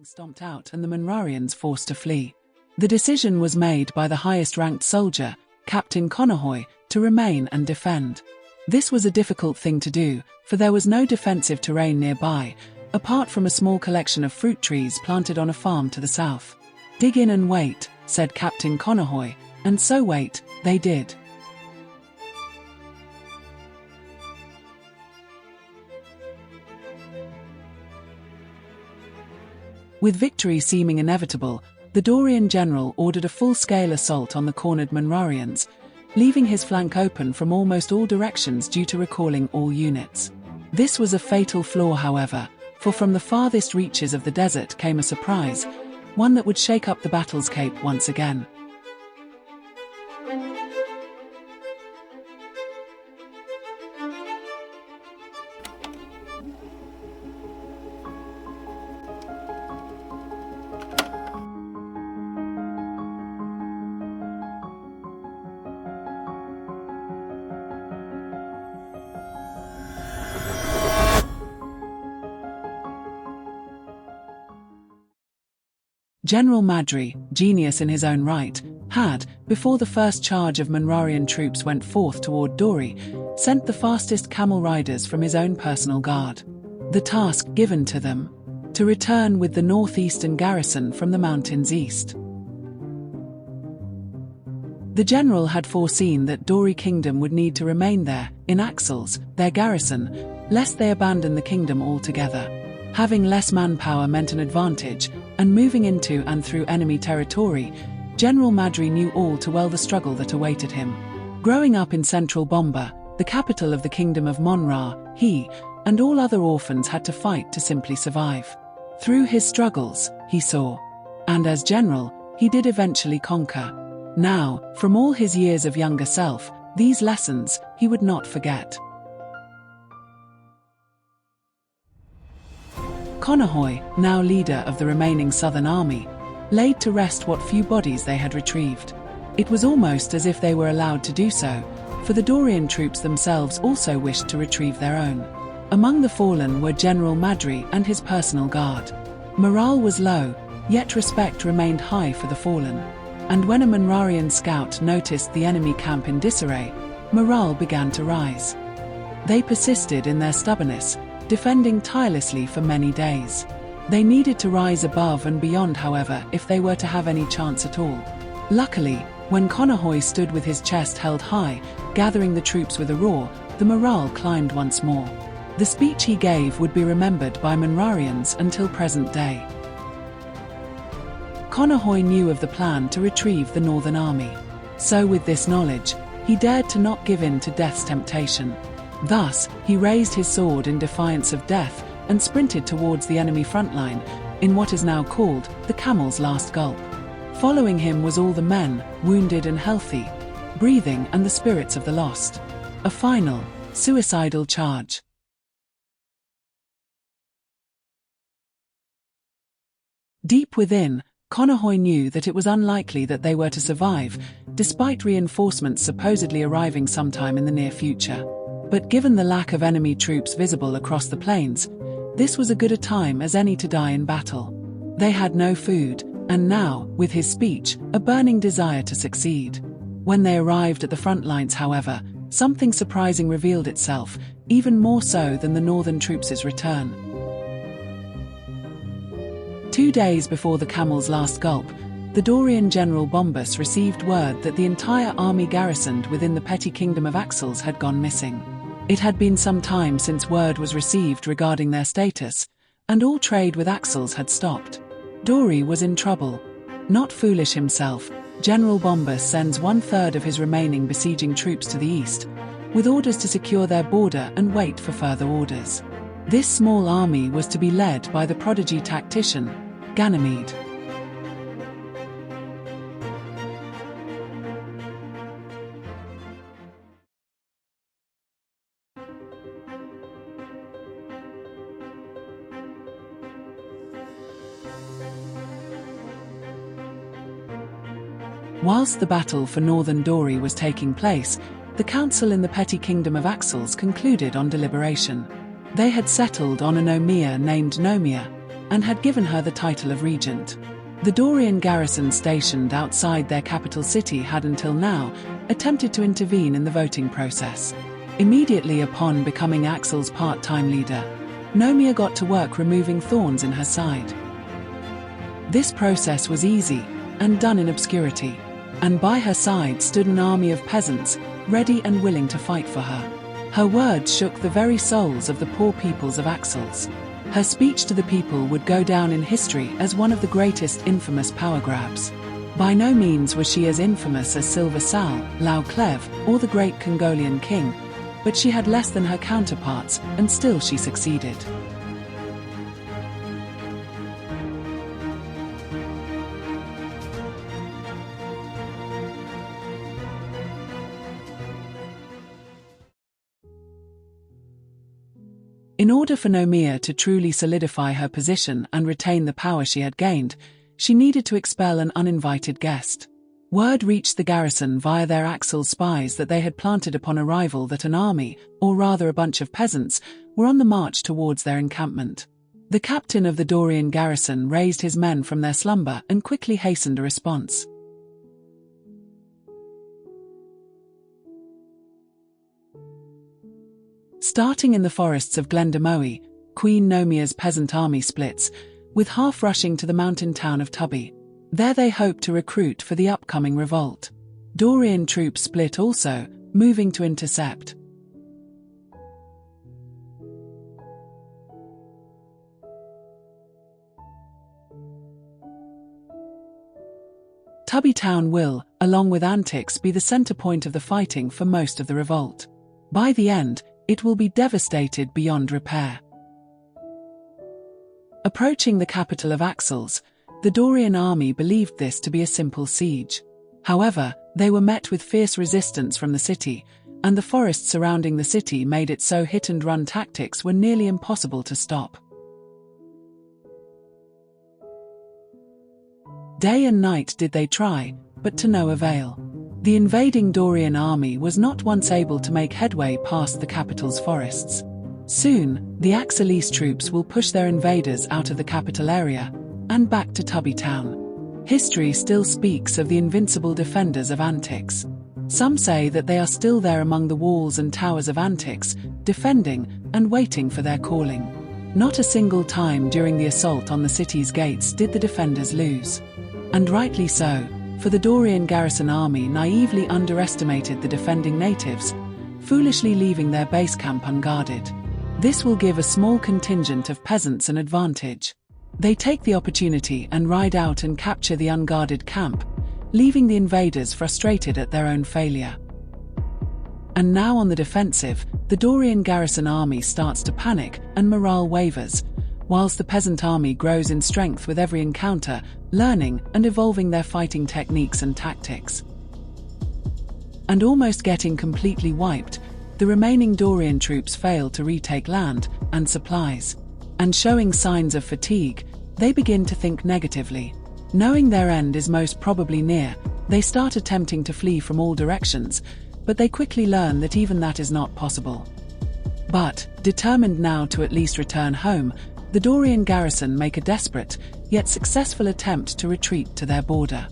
stomped out and the Manrarians forced to flee. The decision was made by the highest-ranked soldier, Captain Conahoy, to remain and defend. This was a difficult thing to do, for there was no defensive terrain nearby, apart from a small collection of fruit trees planted on a farm to the south. "Dig in and wait," said Captain Conahoy, and so wait, they did. With victory seeming inevitable, the Dorian general ordered a full-scale assault on the cornered Manrarians, leaving his flank open from almost all directions due to recalling all units. This was a fatal flaw, however, for from the farthest reaches of the desert came a surprise, one that would shake up the battlescape once again. General Madry, genius in his own right, had, before the first charge of Manrarian troops went forth toward Dori, sent the fastest camel riders from his own personal guard. The task given to them: to return with the northeastern garrison from the mountains east. The general had foreseen that Dori kingdom would need to remain there, in Axles, their garrison, lest they abandon the kingdom altogether. Having less manpower meant an advantage, and moving into and through enemy territory, General Madry knew all too well the struggle that awaited him. Growing up in central Bomba, the capital of the kingdom of Monra, he, and all other orphans had to fight to simply survive. Through his struggles, he saw. And as general, he did eventually conquer. Now, from all his years of younger self, these lessons he would not forget. Conahoy, now leader of the remaining southern army, laid to rest what few bodies they had retrieved. It was almost as if they were allowed to do so, for the Dorian troops themselves also wished to retrieve their own. Among the fallen were General Madry and his personal guard. Morale was low, yet respect remained high for the fallen. And when a Manrarian scout noticed the enemy camp in disarray, morale began to rise. They persisted in their stubbornness, defending tirelessly for many days. They needed to rise above and beyond, however, if they were to have any chance at all. Luckily, when Conahoy stood with his chest held high, gathering the troops with a roar, the morale climbed once more. The speech he gave would be remembered by Manrarians until present day. Conahoy knew of the plan to retrieve the northern army. So with this knowledge, he dared to not give in to death's temptation. Thus, he raised his sword in defiance of death and sprinted towards the enemy front line, in what is now called the Camel's Last Gulp. Following him was all the men, wounded and healthy, breathing, and the spirits of the lost. A final, suicidal charge. Deep within, Conahoy knew that it was unlikely that they were to survive, despite reinforcements supposedly arriving sometime in the near future. But given the lack of enemy troops visible across the plains, this was as good a time as any to die in battle. They had no food, and now, with his speech, a burning desire to succeed. When they arrived at the front lines, however, something surprising revealed itself, even more so than the northern troops' return. 2 days before the Camel's Last Gulp, the Dorian general Bombus received word that the entire army garrisoned within the petty kingdom of Axles had gone missing. It had been some time since word was received regarding their status, and all trade with Axles had stopped. Dori was in trouble. Not foolish himself, General Bombus sends 1/3 of his remaining besieging troops to the east, with orders to secure their border and wait for further orders. This small army was to be led by the prodigy tactician, Ganymede. Whilst the battle for northern Dori was taking place, the council in the petty kingdom of Axles concluded on deliberation. They had settled on a Gnomia named Gnomia, and had given her the title of regent. The Dorian garrison stationed outside their capital city had until now attempted to intervene in the voting process. Immediately upon becoming Axel's part-time leader, Gnomia got to work removing thorns in her side. This process was easy and done in obscurity, and by her side stood an army of peasants, ready and willing to fight for her. Her words shook the very souls of the poor peoples of Axels. Her speech to the people would go down in history as one of the greatest infamous power grabs. By no means was she as infamous as Silver Sal, Lao Clev, or the great Congolian king, but she had less than her counterparts, and still she succeeded. In order for Gnomia to truly solidify her position and retain the power she had gained, she needed to expel an uninvited guest. Word reached the garrison via their Axel spies that they had planted upon arrival that an army, or rather a bunch of peasants, were on the march towards their encampment. The captain of the Dorian garrison raised his men from their slumber and quickly hastened a response. Starting in the forests of Glendamoe, Queen Gnomia's peasant army splits, with half rushing to the mountain town of Tubby. There they hope to recruit for the upcoming revolt. Dorian troops split also, moving to intercept. Tubby town will, along with Antix, be the center point of the fighting for most of the revolt. By the end, it will be devastated beyond repair. Approaching the capital of Axels, the Dorian army believed this to be a simple siege. However, they were met with fierce resistance from the city, and the forest surrounding the city made it so hit-and-run tactics were nearly impossible to stop. Day and night did they try, but to no avail. The invading Dorian army was not once able to make headway past the capital's forests. Soon, the Axelese troops will push their invaders out of the capital area and back to Tubby town. History still speaks of the invincible defenders of Antix. Some say that they are still there among the walls and towers of Antix, defending and waiting for their calling. Not a single time during the assault on the city's gates did the defenders lose. And rightly so, for the Dorian garrison army naively underestimated the defending natives, foolishly leaving their base camp unguarded. This will give a small contingent of peasants an advantage. They take the opportunity and ride out and capture the unguarded camp, leaving the invaders frustrated at their own failure. And now on the defensive, the Dorian garrison army starts to panic and morale wavers, whilst the peasant army grows in strength with every encounter, learning and evolving their fighting techniques and tactics. And almost getting completely wiped, the remaining Dorian troops fail to retake land and supplies. And showing signs of fatigue, they begin to think negatively. Knowing their end is most probably near, they start attempting to flee from all directions, but they quickly learn that even that is not possible. But, determined now to at least return home, the Dorian garrison make a desperate, yet successful attempt to retreat to their border.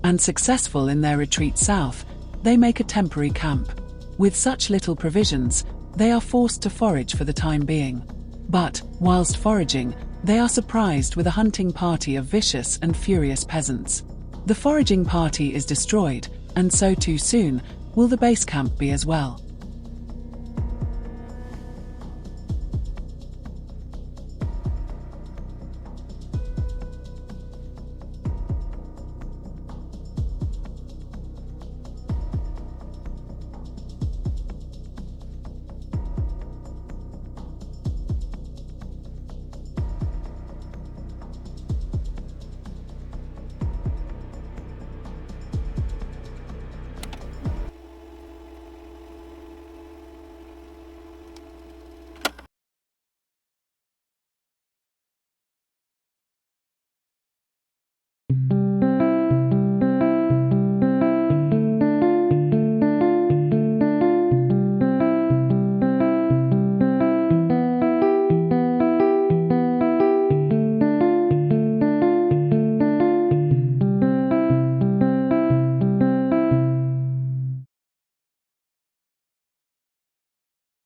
And successful in their retreat south, they make a temporary camp. With such little provisions, they are forced to forage for the time being. But, whilst foraging, they are surprised with a hunting party of vicious and furious peasants. The foraging party is destroyed, and so too soon will the base camp be as well.